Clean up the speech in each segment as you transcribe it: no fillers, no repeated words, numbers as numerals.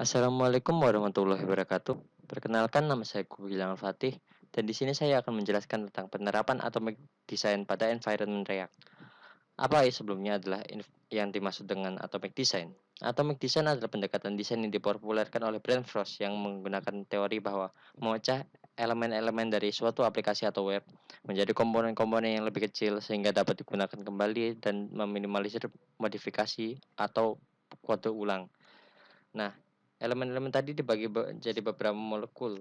Assalamualaikum warahmatullahi wabarakatuh. Perkenalkan, nama saya Kubilang Fatih, dan di sini saya akan menjelaskan tentang penerapan atomic design pada environment React. Apa ya sebelumnya adalah yang dimaksud dengan atomic design? Atomic design adalah pendekatan desain yang dipopulerkan oleh Brent Frost yang menggunakan teori bahwa memecah elemen-elemen dari suatu aplikasi atau web menjadi komponen-komponen yang lebih kecil sehingga dapat digunakan kembali dan meminimalisir modifikasi atau kode ulang. Nah, elemen-elemen tadi dibagi jadi beberapa molekul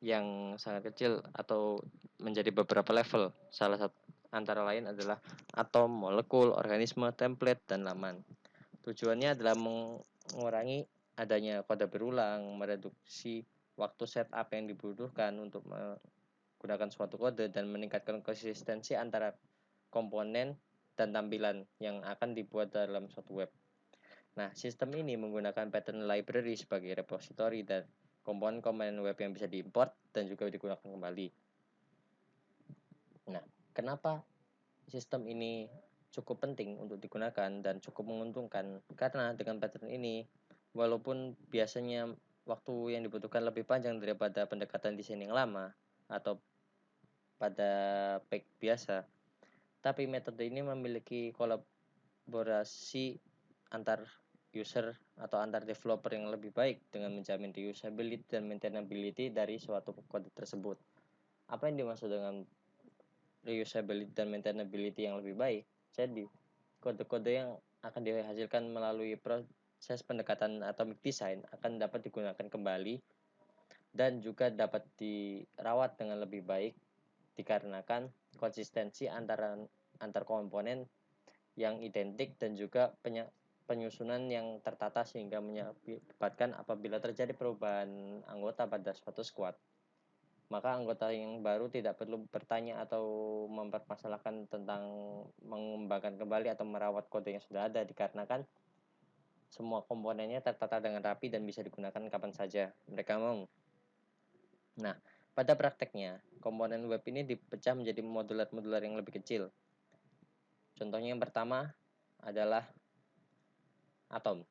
yang sangat kecil atau menjadi beberapa level. Salah satu antara lain adalah atom, molekul, organisme, template, dan laman. Tujuannya adalah mengurangi adanya kode berulang, mereduksi waktu setup yang dibutuhkan untuk menggunakan suatu kode, dan meningkatkan konsistensi antara komponen dan tampilan yang akan dibuat dalam suatu web. Nah, sistem ini menggunakan pattern library sebagai repository dan komponen-komponen web yang bisa diimport dan juga digunakan kembali. Nah, kenapa sistem ini cukup penting untuk digunakan dan cukup menguntungkan? Karena dengan pattern ini, walaupun biasanya waktu yang dibutuhkan lebih panjang daripada pendekatan desain yang lama atau pada page biasa, tapi metode ini memiliki kolaborasi antar user atau antar developer yang lebih baik dengan menjamin reusability dan maintainability dari suatu kode tersebut. Apa yang dimaksud dengan reusability dan maintainability yang lebih baik? Jadi, kode-kode yang akan dihasilkan melalui proses pendekatan atomic design akan dapat digunakan kembali dan juga dapat dirawat dengan lebih baik dikarenakan konsistensi antar komponen yang identik dan juga penyusunan yang tertata sehingga menyebabkan apabila terjadi perubahan anggota pada suatu squad, maka anggota yang baru tidak perlu bertanya atau mempermasalahkan tentang mengembangkan kembali atau merawat kode yang sudah ada dikarenakan semua komponennya tertata dengan rapi dan bisa digunakan kapan saja mereka mau. Nah, pada prakteknya, komponen web ini dipecah menjadi modular-modular yang lebih kecil. Contohnya yang pertama adalah atom.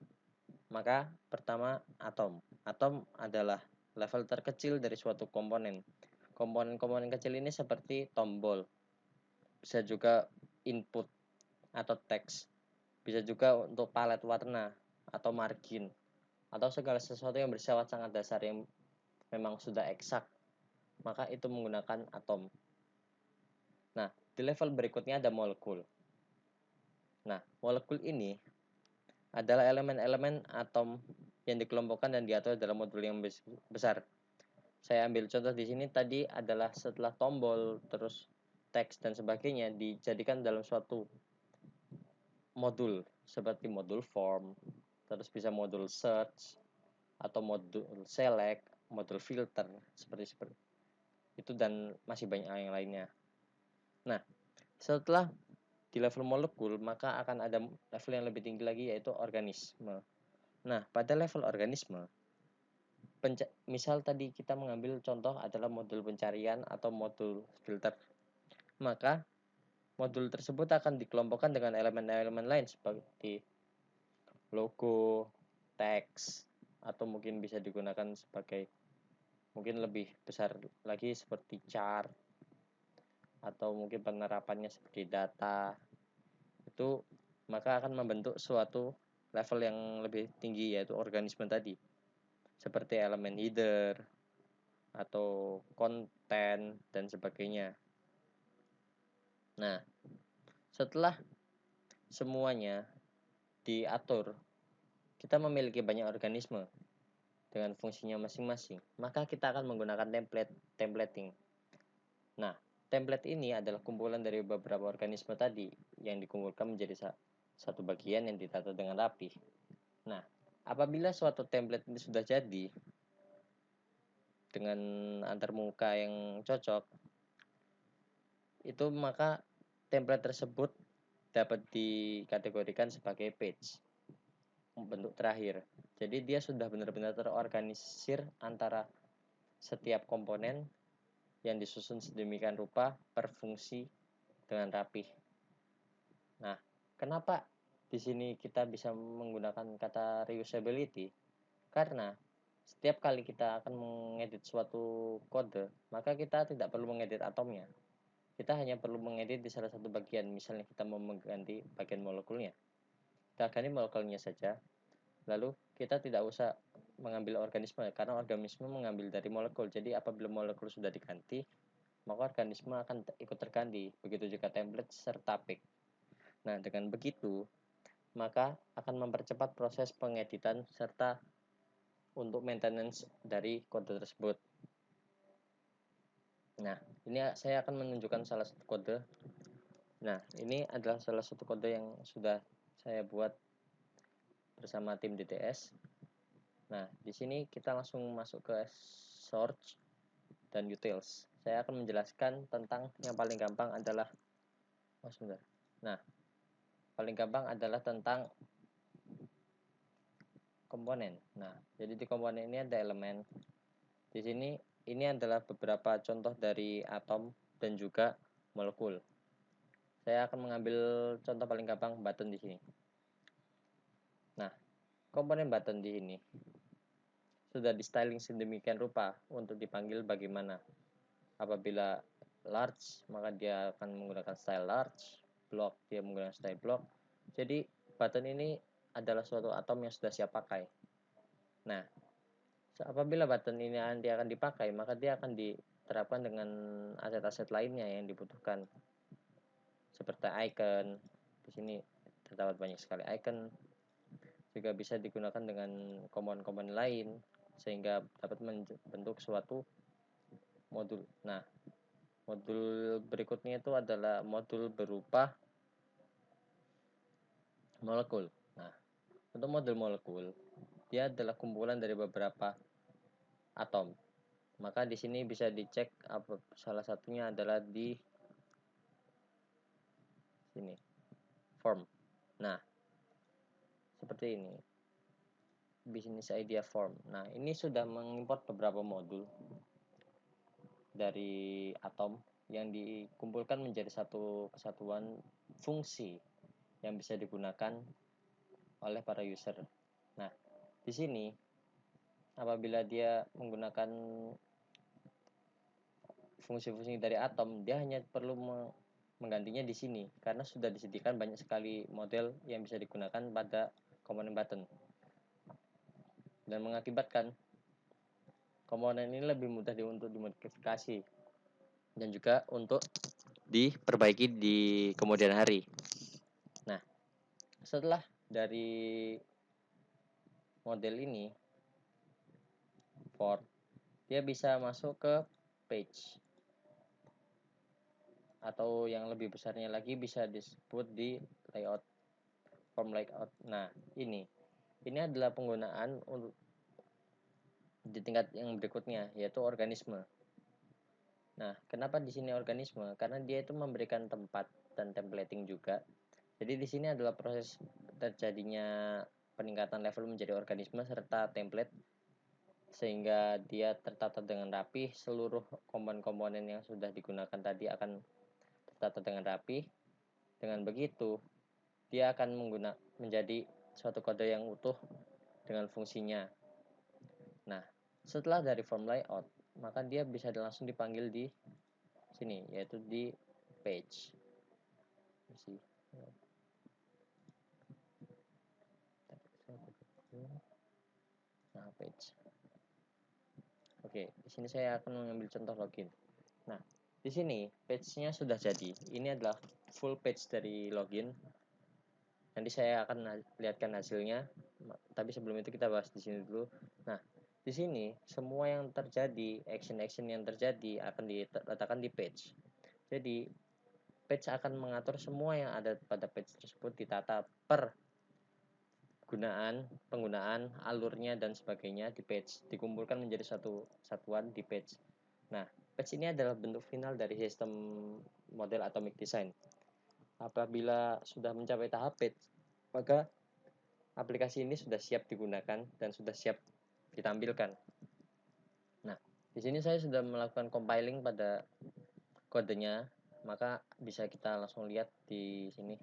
Maka pertama atom. Atom adalah level terkecil dari suatu komponen. Komponen-komponen kecil ini seperti tombol, bisa juga input atau teks, bisa juga untuk palet warna atau margin, atau segala sesuatu yang bersifat sangat dasar yang memang sudah eksak, maka itu menggunakan atom. Nah, di level berikutnya ada molekul. Nah, molekul ini adalah elemen-elemen atom yang dikelompokkan dan diatur dalam modul yang besar. Saya ambil contoh di sini tadi adalah setelah tombol, terus teks dan sebagainya dijadikan dalam suatu modul seperti modul form, terus bisa modul search atau modul select, modul filter seperti itu dan masih banyak yang lainnya. Nah, setelah di level molekul maka akan ada level yang lebih tinggi lagi yaitu organisme. Nah, pada level organisme, misal tadi kita mengambil contoh adalah modul pencarian atau modul filter, maka modul tersebut akan dikelompokkan dengan elemen-elemen lain seperti logo, teks, atau mungkin bisa digunakan sebagai mungkin lebih besar lagi seperti chart, atau mungkin penerapannya seperti data. Itu maka akan membentuk suatu level yang lebih tinggi yaitu organisme tadi, seperti elemen header atau konten dan sebagainya. Nah, setelah semuanya diatur, kita memiliki banyak organisme dengan fungsinya masing-masing, maka kita akan menggunakan templating. Nah, template ini adalah kumpulan dari beberapa organisme tadi yang dikumpulkan menjadi satu bagian yang ditata dengan rapi. Nah, apabila suatu template ini sudah jadi dengan antarmuka yang cocok, itu maka template tersebut dapat dikategorikan sebagai page, bentuk terakhir. Jadi dia sudah benar-benar terorganisir antara setiap komponen yang disusun sedemikian rupa per fungsi dengan rapih. Nah, kenapa di sini kita bisa menggunakan kata reusability? Karena setiap kali kita akan mengedit suatu kode, maka kita tidak perlu mengedit atomnya. Kita hanya perlu mengedit di salah satu bagian. Misalnya kita mau mengganti bagian molekulnya, kita ganti molekulnya saja. Lalu kita tidak usah mengambil organisme, karena organisme mengambil dari molekul. Jadi apabila molekul sudah diganti, maka organisme akan ikut terganti. Begitu juga template serta pick. Nah, dengan begitu, maka akan mempercepat proses pengeditan serta untuk maintenance dari kode tersebut. Nah, ini saya akan menunjukkan salah satu kode. Nah, ini adalah salah satu kode yang sudah saya buat bersama tim DTS. Nah, di sini kita langsung masuk ke source dan utils. Saya akan menjelaskan tentang yang paling gampang adalah Nah, paling gampang adalah tentang komponen. Nah, jadi di komponen ini ada elemen. Di sini ini adalah beberapa contoh dari atom dan juga molekul. Saya akan mengambil contoh paling gampang button di sini. Nah, komponen button di sini sudah di styling sedemikian rupa untuk dipanggil bagaimana. Apabila large, maka dia akan menggunakan style large. Block, dia menggunakan style block. Jadi button ini adalah suatu atom yang sudah siap pakai. Nah, apabila button ini nanti akan dipakai, maka dia akan diterapkan dengan aset-aset lainnya yang dibutuhkan, seperti icon. Di sini terdapat banyak sekali icon. Juga bisa digunakan dengan komponen-komponen lain sehingga dapat membentuk suatu modul. Nah, modul berikutnya itu adalah modul berupa molekul. Nah, untuk modul molekul, dia adalah kumpulan dari beberapa atom. Maka di sini bisa dicek salah satunya adalah di sini, form. Nah, seperti ini. Business idea form. Nah, ini sudah mengimport beberapa modul dari atom yang dikumpulkan menjadi satu kesatuan fungsi yang bisa digunakan oleh para user. Nah, di sini apabila dia menggunakan fungsi-fungsi dari atom, dia hanya perlu menggantinya di sini karena sudah disediakan banyak sekali model yang bisa digunakan pada komponen button dan mengakibatkan komponen ini lebih mudah untuk dimodifikasi dan juga untuk diperbaiki di kemudian hari. Nah, setelah dari model ini form, dia bisa masuk ke page, atau yang lebih besarnya lagi bisa disebut di layout, form layout. Nah, ini adalah penggunaan untuk di tingkat yang berikutnya, yaitu organisme. Nah, kenapa di sini organisme? Karena dia itu memberikan tempat dan templating juga. Jadi di sini adalah proses terjadinya peningkatan level menjadi organisme serta template, sehingga dia tertata dengan rapi. Seluruh komponen-komponen yang sudah digunakan tadi akan tertata dengan rapi. Dengan begitu, dia akan menjadi suatu kode yang utuh dengan fungsinya. Nah, setelah dari form layout, maka dia bisa langsung dipanggil di sini, yaitu di page. Nah, page. Oke, di sini saya akan mengambil contoh login. Nah, di sini page-nya sudah jadi. Ini adalah full page dari login. Nanti saya akan lihatkan hasilnya. Tapi sebelum itu kita bahas di sini dulu. Nah, di sini semua yang terjadi, action-action yang terjadi akan diletakkan di page. Jadi, page akan mengatur semua yang ada pada page tersebut ditata per penggunaan, alurnya dan sebagainya di page, dikumpulkan menjadi satu satuan di page. Nah, page ini adalah bentuk final dari sistem model atomic design. Apabila sudah mencapai tahap page, maka aplikasi ini sudah siap digunakan dan sudah siap ditampilkan. Nah, di sini saya sudah melakukan compiling pada kodenya, maka bisa kita langsung lihat di sini.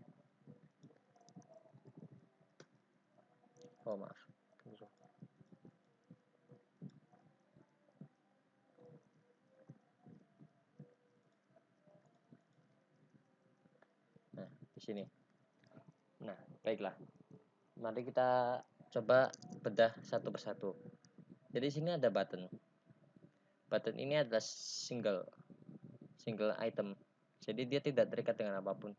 Oh, maaf. di sini. Nah, baiklah. Mari kita coba bedah satu persatu. Jadi di sini ada button. Button ini adalah single item. Jadi dia tidak terikat dengan apapun.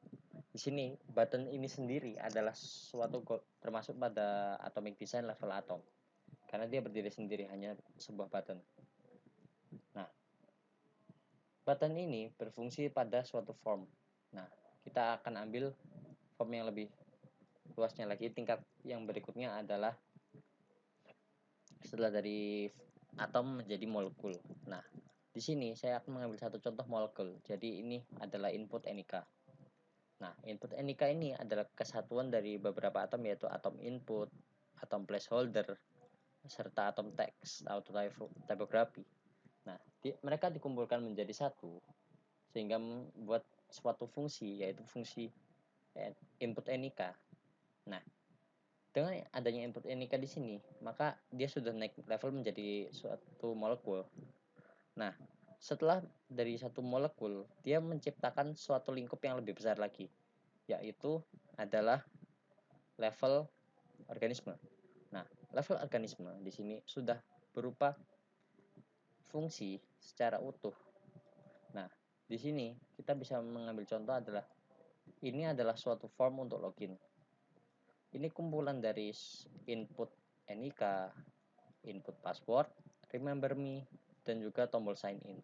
Di sini button ini sendiri adalah suatu termasuk pada atomic design level atom. Karena dia berdiri sendiri, hanya sebuah button. Nah, button ini berfungsi pada suatu form. Nah, kita akan ambil form yang lebih luasnya lagi. Tingkat yang berikutnya adalah setelah dari atom menjadi molekul. Nah, di sini saya akan mengambil satu contoh molekul. Jadi ini adalah input NIK. Nah, input NIK ini adalah kesatuan dari beberapa atom, yaitu atom input, atom placeholder, serta atom teks atau typography. Nah, mereka dikumpulkan menjadi satu sehingga membuat suatu fungsi, yaitu fungsi input NIK. Nah, dengan adanya input NIK di sini, maka dia sudah naik level menjadi suatu molekul. Nah, setelah dari satu molekul, dia menciptakan suatu lingkup yang lebih besar lagi, yaitu adalah level organisme. Nah, level organisme di sini sudah berupa fungsi secara utuh. Nah, di sini kita bisa mengambil contoh adalah ini adalah suatu form untuk login. Ini kumpulan dari input NIK, input password, remember me, dan juga tombol sign in.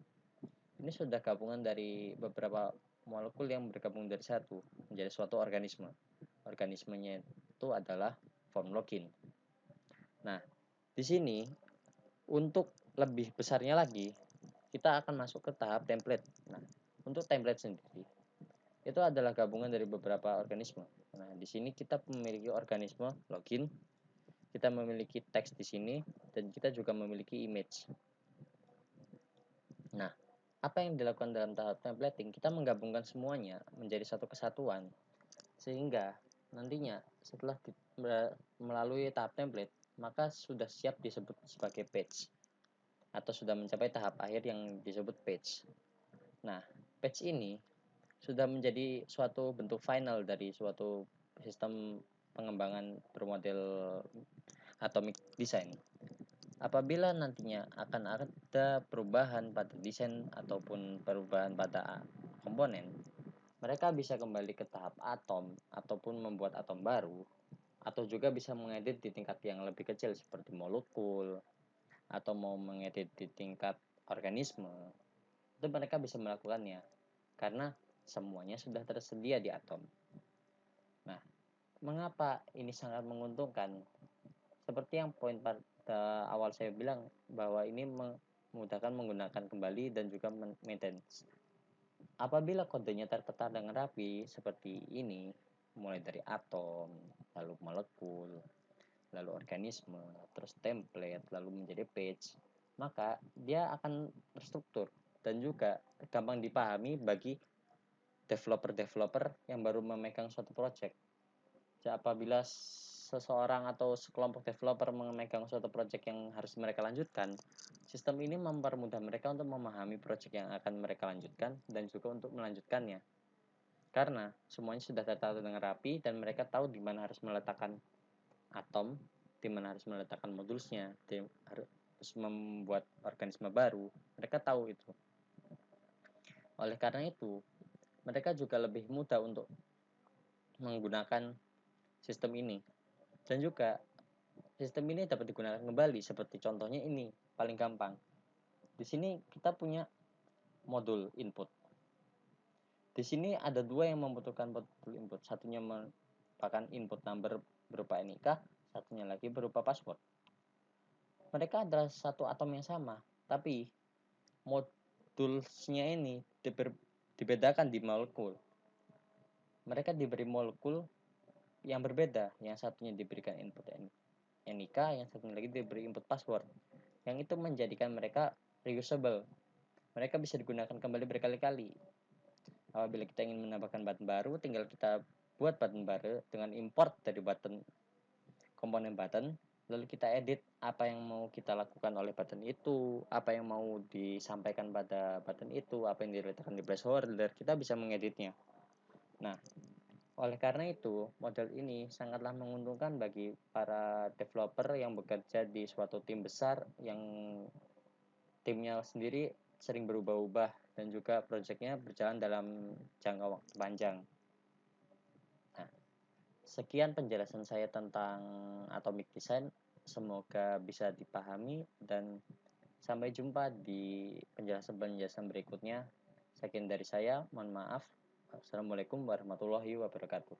Ini sudah gabungan dari beberapa molekul yang bergabung dari satu menjadi suatu organisme. Organismenya itu adalah form login. Nah, di sini untuk lebih besarnya lagi, kita akan masuk ke tahap template. Nah, untuk template sendiri itu adalah gabungan dari beberapa organisme. Nah, di sini kita memiliki organisme login, kita memiliki teks di sini, dan kita juga memiliki image. Nah, apa yang dilakukan dalam tahap templating? Kita menggabungkan semuanya menjadi satu kesatuan, sehingga nantinya setelah melalui tahap template, maka sudah siap disebut sebagai page, atau sudah mencapai tahap akhir yang disebut page. Nah, page ini sudah menjadi suatu bentuk final dari suatu sistem pengembangan bermodel atomic design. Apabila nantinya akan ada perubahan pada desain ataupun perubahan pada komponen, mereka bisa kembali ke tahap atom ataupun membuat atom baru, atau juga bisa mengedit di tingkat yang lebih kecil seperti molekul, atau mau mengedit di tingkat organisme. Itu mereka bisa melakukannya karena semuanya sudah tersedia di atom. Nah, mengapa ini sangat menguntungkan? Seperti yang poin pada awal saya bilang, bahwa ini memudahkan menggunakan kembali dan juga maintenance. Apabila kodenya tertata dengan rapi seperti ini, mulai dari atom, lalu molekul, lalu organisme, terus template, lalu menjadi page, maka dia akan terstruktur dan juga gampang dipahami bagi developer-developer yang baru memegang suatu project. Jadi apabila seseorang atau sekelompok developer memegang suatu project yang harus mereka lanjutkan, sistem ini mempermudah mereka untuk memahami project yang akan mereka lanjutkan dan juga untuk melanjutkannya. Karena semuanya sudah tertata dengan rapi dan mereka tahu di mana harus meletakkan atom, di mana harus meletakkan modulsnya, harus membuat organisme baru. Mereka tahu itu. Oleh karena itu, mereka juga lebih mudah untuk menggunakan sistem ini. Dan juga sistem ini dapat digunakan kembali, seperti contohnya ini, paling gampang. Di sini kita punya modul input. Di sini ada dua yang membutuhkan modul input. Satunya merupakan input number berupa NIK, satunya lagi berupa password. Mereka adalah satu atom yang sama, tapi modulnya ini dibedakan di molekul. Mereka diberi molekul yang berbeda. Yang satunya diberikan input NIK, yang satunya lagi diberi input password. Yang itu menjadikan mereka reusable. Mereka bisa digunakan kembali berkali-kali. Apabila kita ingin menambahkan button baru, tinggal kita buat button baru dengan import dari komponen button, lalu kita edit apa yang mau kita lakukan oleh button itu, apa yang mau disampaikan pada button itu, apa yang diletakkan di placeholder, kita bisa mengeditnya. Nah, Oleh karena itu, model ini sangatlah menguntungkan bagi para developer yang bekerja di suatu tim besar yang timnya sendiri sering berubah-ubah dan juga proyeknya berjalan dalam jangka waktu panjang. Nah, sekian penjelasan saya tentang Atomic Design. Semoga bisa dipahami dan sampai jumpa di penjelasan-penjelasan berikutnya. Sekian dari saya, mohon maaf. Assalamualaikum warahmatullahi wabarakatuh.